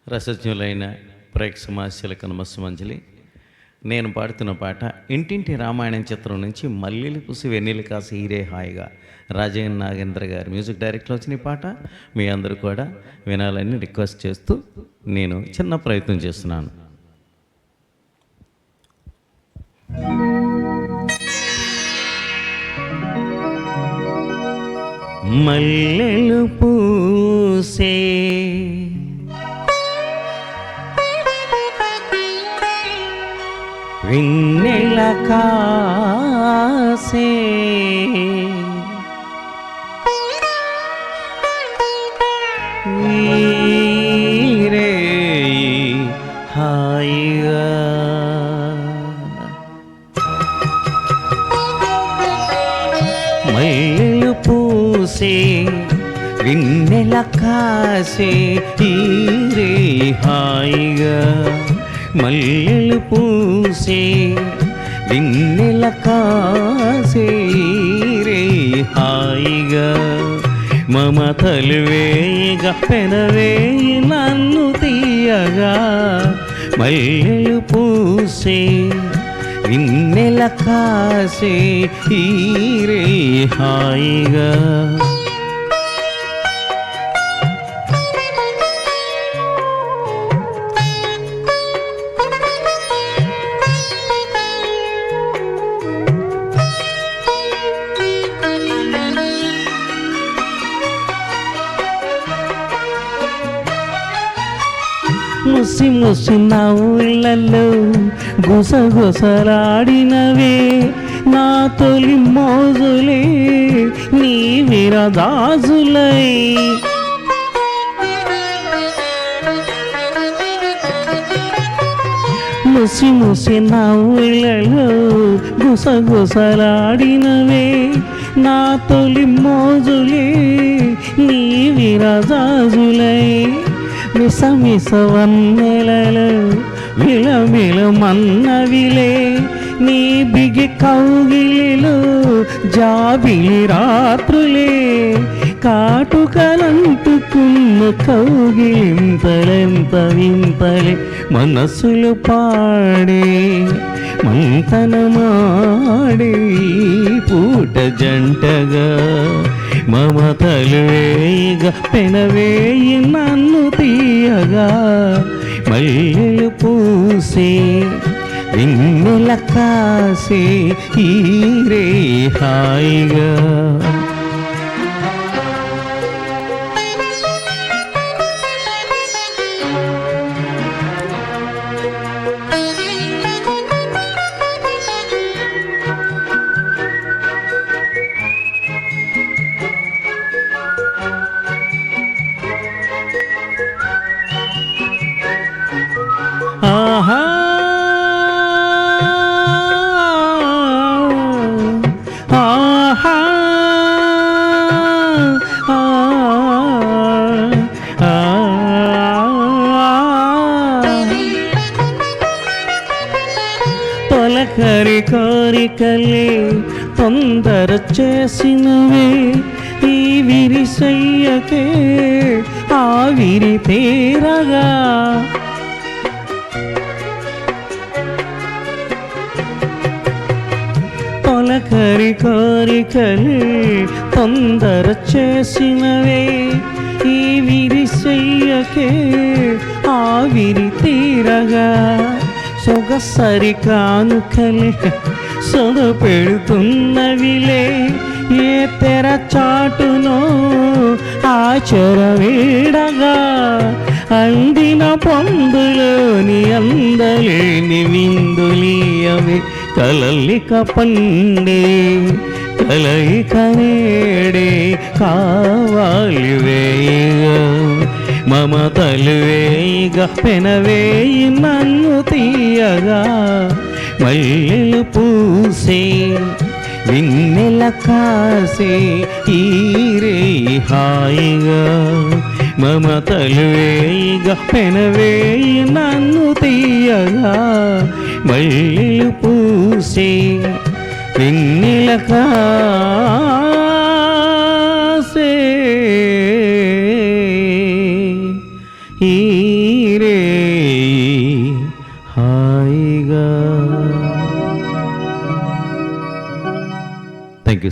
రసజ్ఞులైన ప్రేక్షమాస్యులకు నమస్సుమంజలి. నేను పాడుతున్న పాట ఇంటింటి రామాయణం చిత్రం నుంచి మల్లెలు పూసి వెన్నెలు కాసి హీరే హాయిగా రాజయ్య నాగేంద్ర గారు మ్యూజిక్ డైరెక్టర్ వచ్చిన ఈ పాట మీ అందరూ కూడా వినాలని రిక్వెస్ట్ చేస్తూ నేను చిన్న ప్రయత్నం చేస్తున్నాను. మల్లెలు పూసే వెన్నెల కాసే వీరే హాయిగా మల్లెలు పూసే వెన్నెల కాసే వీరే హాయిగా మల్లెలు పూసే వెన్నెల కాసే రే హాయిగా మమతలు వేయగా పెనవేయి నన్ను తీయగా మల్లెలు పూసే వెన్నెల కాసే రే హాయిగా ముసి ముసి నవ్వులలో గుసగుసలాడినవే నా తొలి మోజులే నీ విరదాజులై ముసి ముసి నవ్వులలో గుసగుసలాడినవే నా తొలి మోజులే నీ విరదాజులై మిసమిస వన్నెలలో విలమిలమన్నవిలే నీ బిగి కౌగిలిలో జాబిలి రాత్రులే కాటుకలంటుకున్న కౌగిలింతలెంత వింతలే మనసులు పాడే మంతనమాడే పూట జంటగా మమతలు వేయగా పెనవేయి నన్ను తీయగా మల్లెలు పూసే వెన్నెల కాసే హీరే హాయిగా ఆహా ఆహా తొలకరి కోరికలే తొందర చేసినవే ఈ విరిసయ్యకే ఆవిరి తీరగా తొలకరి కోరికలే తొందర చేసినవే ఈ విరిసయ్యకే ఆవిరి తీరగా సొగసరి కానుకలే సొద పెడుతున్నవిలే ఏ తెర చాటునో ఆచర వీడగా అందిన పొందులోని అందలేని విందులీయవి కలలిక పండే కలయిక నేడే కావాలి వేయగా మమతలు వేయగా పెనవేయి నన్ను తీయగా మల్లెలు పూసే వెన్నెల కాసే హీరే హాయిగా మమతలు వేయగా పెనవేయి నన్ను తీయగా మల్లెలు పూసే వెన్నెల కాసే ఈరే హాయిగా. Thank you.